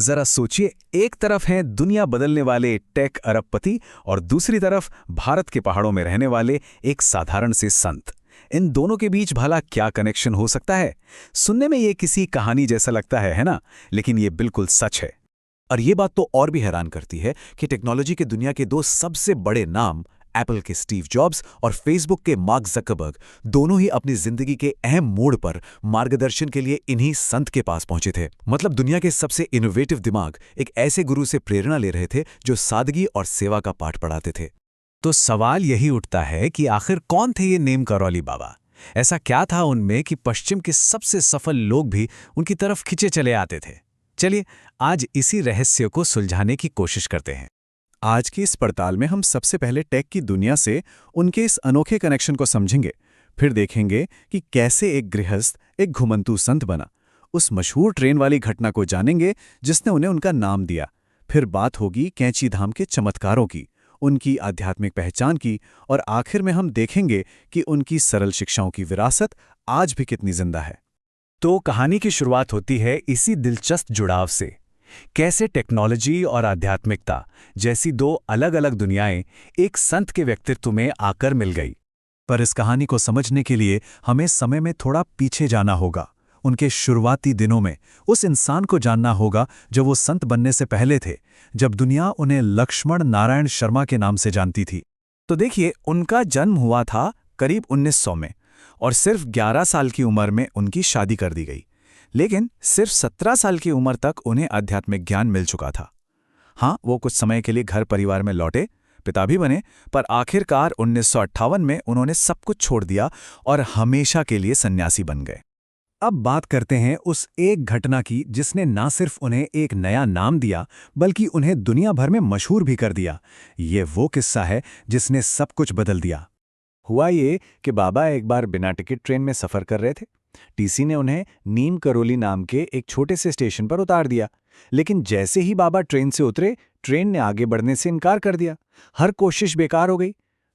जरा सोचिए, एक तरफ हैं दुनिया बदलने वाले टेक अरबपति और दूसरी तरफ भारत के पहाड़ों में रहने वाले एक साधारण से संत। इन दोनों के बीच भला क्या कनेक्शन हो सकता है? सुनने में ये किसी कहानी जैसा लगता है ना? लेकिन ये बिल्कुल सच है। और ये बात तो और भी हैरान करती है कि टेक्नोलॉजी के दुनिया के दो सबसे बड़े नाम, एप्पल के स्टीव जॉब्स और फेसबुक के मार्क ज़करबर्ग, दोनों ही अपनी जिंदगी के अहम मोड़ पर मार्गदर्शन के लिए इन्हीं संत के पास पहुंचे थे। मतलब दुनिया के सबसे इनोवेटिव दिमाग एक ऐसे गुरु से प्रेरणा ले रहे थे जो सादगी और सेवा का पाठ पढ़ाते थे। तो सवाल यही उठता है कि आखिर कौन थे ये नीम करौली बाबा? ऐसा क्या था उनमें कि पश्चिम के सबसे सफल लोग भी उनकी तरफ खिंचे चले आते थे? चलिए आज इसी रहस्य को सुलझाने की कोशिश करते हैं। आज की इस पड़ताल में हम सबसे पहले टेक की दुनिया से उनके इस अनोखे कनेक्शन को समझेंगे। फिर देखेंगे कि कैसे एक गृहस्थ एक घुमंतू संत बना। उस मशहूर ट्रेन वाली घटना को जानेंगे जिसने उन्हें उनका नाम दिया। फिर बात होगी कैंची धाम के चमत्कारों की, उनकी आध्यात्मिक पहचान की, और आखिर में हम देखेंगे कि उनकी सरल शिक्षाओं की विरासत आज भी कितनी जिंदा है। तो कहानी की शुरुआत होती है इसी दिलचस्प जुड़ाव से। कैसे टेक्नोलॉजी और आध्यात्मिकता जैसी दो अलग अलग दुनियाएं एक संत के व्यक्तित्व में आकर मिल गई। पर इस कहानी को समझने के लिए हमें समय में थोड़ा पीछे जाना होगा। उनके शुरुआती दिनों में उस इंसान को जानना होगा जो वो संत बनने से पहले थे, जब दुनिया उन्हें लक्ष्मण नारायण शर्मा के नाम से जानती थी। तो देखिए, उनका जन्म हुआ था करीब 1900 में और सिर्फ 11 साल की उम्र में उनकी शादी कर दी गई। लेकिन सिर्फ 17 साल की उम्र तक उन्हें आध्यात्मिक ज्ञान मिल चुका था। हाँ, वो कुछ समय के लिए घर परिवार में लौटे, पिता भी बने, पर आखिरकार 1958 में उन्होंने सब कुछ छोड़ दिया और हमेशा के लिए सन्यासी बन गए। अब बात करते हैं उस एक घटना की जिसने ना सिर्फ उन्हें एक नया नाम दिया बल्कि उन्हें दुनिया भर में मशहूर भी कर दिया। ये वो किस्सा है जिसने सब कुछ बदल दिया। हुआ ये कि बाबा एक बार बिना टिकट ट्रेन में सफ़र कर रहे थे। टीसी ने उन्हें नीम करौली नाम के एक छोटे से स्टेशन पर उतार दिया। लेकिन जैसे ही बाबा ट्रेन से उतरे, ट्रेन ने आगे बढ़ने से इनकार कर दिया। हर कोशिश बेकार हो गई।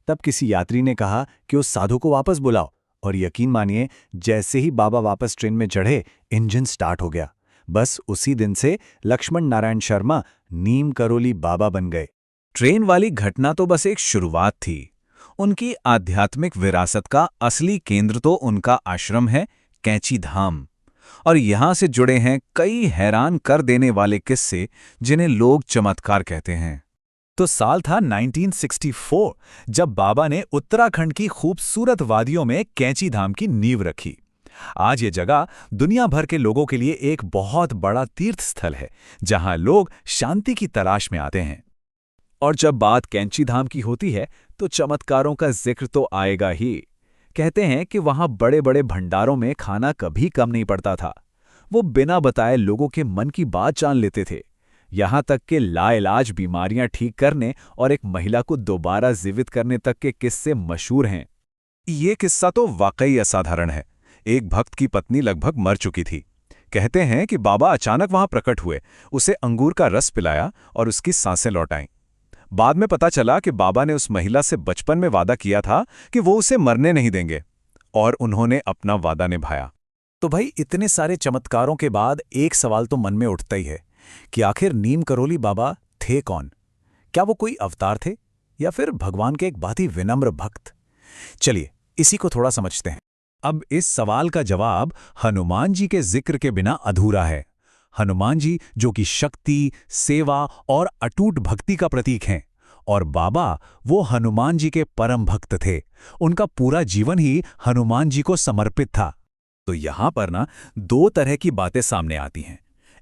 तब किसी यात्री ने कहा कि उस साधु को वापस बुलाओ, और यकीन मानिए, जैसे ही बाबा वापस ट्रेन में चढ़े, इंजन स्टार्ट हो गया। बस उसी दिन से लक्ष्मण नारायण शर्मा नीम करौली बाबा बन गए। ट्रेन वाली घटना तो बस एक शुरुआत थी। उनकी आध्यात्मिक विरासत का असली केंद्र तो उनका आश्रम है, कैंची धाम। और यहां से जुड़े हैं कई हैरान कर देने वाले किस्से जिन्हें लोग चमत्कार कहते हैं। तो साल था 1964, जब बाबा ने उत्तराखंड की खूबसूरत वादियों में कैंची धाम की नींव रखी। आज ये जगह दुनिया भर के लोगों के लिए एक बहुत बड़ा तीर्थ स्थल है, जहां लोग शांति की तलाश में आते हैं। और जब बात कैंची धाम की होती है तो चमत्कारों का जिक्र तो आएगा ही। कहते हैं कि वहां बड़े बड़े भंडारों में खाना कभी कम नहीं पड़ता था। वो बिना बताए लोगों के मन की बात जान लेते थे। यहां तक कि लाइलाज बीमारियां ठीक करने और एक महिला को दोबारा जीवित करने तक के किस्से मशहूर हैं। ये किस्सा तो वाकई असाधारण है। एक भक्त की पत्नी लगभग मर चुकी थी। कहते हैं कि बाबा अचानक वहां प्रकट हुए, उसे अंगूर का रस पिलाया और उसकी सांसें लौटाईं। बाद में पता चला कि बाबा ने उस महिला से बचपन में वादा किया था कि वो उसे मरने नहीं देंगे, और उन्होंने अपना वादा निभाया। तो भाई, इतने सारे चमत्कारों के बाद एक सवाल तो मन में उठता ही है कि आखिर नीम करौली बाबा थे कौन? क्या वो कोई अवतार थे या फिर भगवान के एक बहुत ही विनम्र भक्त? चलिए इसी को थोड़ा समझते हैं। अब इस सवाल का जवाब हनुमान जी के जिक्र के बिना अधूरा है। हनुमान जी जो कि शक्ति, सेवा और अटूट भक्ति का प्रतीक हैं, और बाबा वो हनुमान जी के परम भक्त थे। उनका पूरा जीवन ही हनुमान जी को समर्पित था। तो यहां पर ना दो तरह की बातें सामने आती हैं।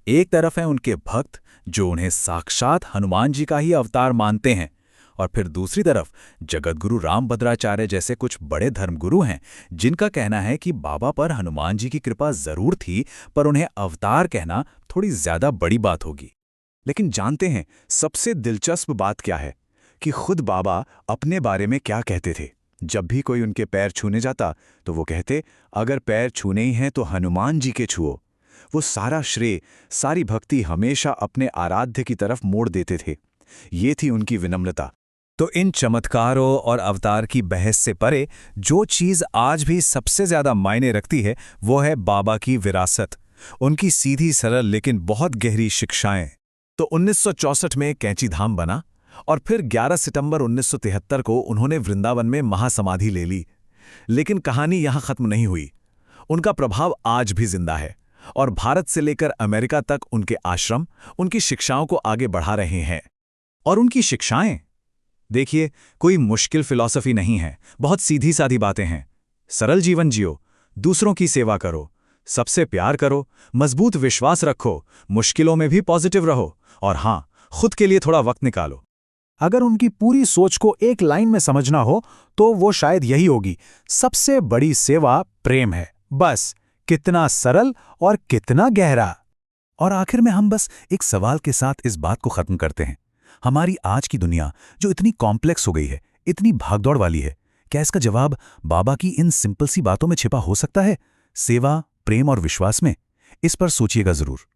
एक तरफ है उनके भक्त जो उन्हें साक्षात हनुमान जी का ही अवतार मानते हैं, और फिर दूसरी तरफ जगतगुरु रामभद्राचार्य जैसे कुछ बड़े धर्मगुरु हैं जिनका कहना है कि बाबा पर हनुमान जी की कृपा जरूर थी, पर उन्हें अवतार कहना थोड़ी ज्यादा बड़ी बात होगी। लेकिन जानते हैं सबसे दिलचस्प बात क्या है कि खुद बाबा अपने बारे में क्या कहते थे। जब भी कोई उनके पैर छूने जाता तो वो कहते, अगर पैर छूने ही हैं तो हनुमान जी के छुओ। वो सारा श्रेय, सारी भक्ति हमेशा अपने आराध्य की तरफ मोड़ देते थे। ये थी उनकी विनम्रता। तो इन चमत्कारों और अवतार की बहस से परे जो चीज़ आज भी सबसे ज़्यादा मायने रखती है वो है बाबा की विरासत। उनकी सीधी सरल लेकिन बहुत गहरी शिक्षाएं। तो 1964 में कैंची धाम बना और फिर 11 सितंबर 1973 को उन्होंने वृंदावन में महासमाधि ले ली। लेकिन कहानी यहां खत्म नहीं हुई। उनका प्रभाव आज भी जिंदा है और भारत से लेकर अमेरिका तक उनके आश्रम उनकी शिक्षाओं को आगे बढ़ा रहे हैं। और उनकी शिक्षाएं, देखिए, कोई मुश्किल फिलॉसफी नहीं है, बहुत सीधी सादी बातें हैं। सरल जीवन जियो, दूसरों की सेवा करो, सबसे प्यार करो, मजबूत विश्वास रखो, मुश्किलों में भी पॉजिटिव रहो और हां, खुद के लिए थोड़ा वक्त निकालो। अगर उनकी पूरी सोच को एक लाइन में समझना हो तो वो शायद यही होगी, सबसे बड़ी सेवा प्रेम है। बस कितना सरल और कितना गहरा। और आखिर में हम बस एक सवाल के साथ इस बात को खत्म करते हैं। हमारी आज की दुनिया जो इतनी कॉम्प्लेक्स हो गई है, इतनी भागदौड़ वाली है, क्या इसका जवाब बाबा की इन सिंपल सी बातों में छिपा हो सकता है? सेवा, प्रेम और विश्वास में? इस पर सोचिएगा जरूर।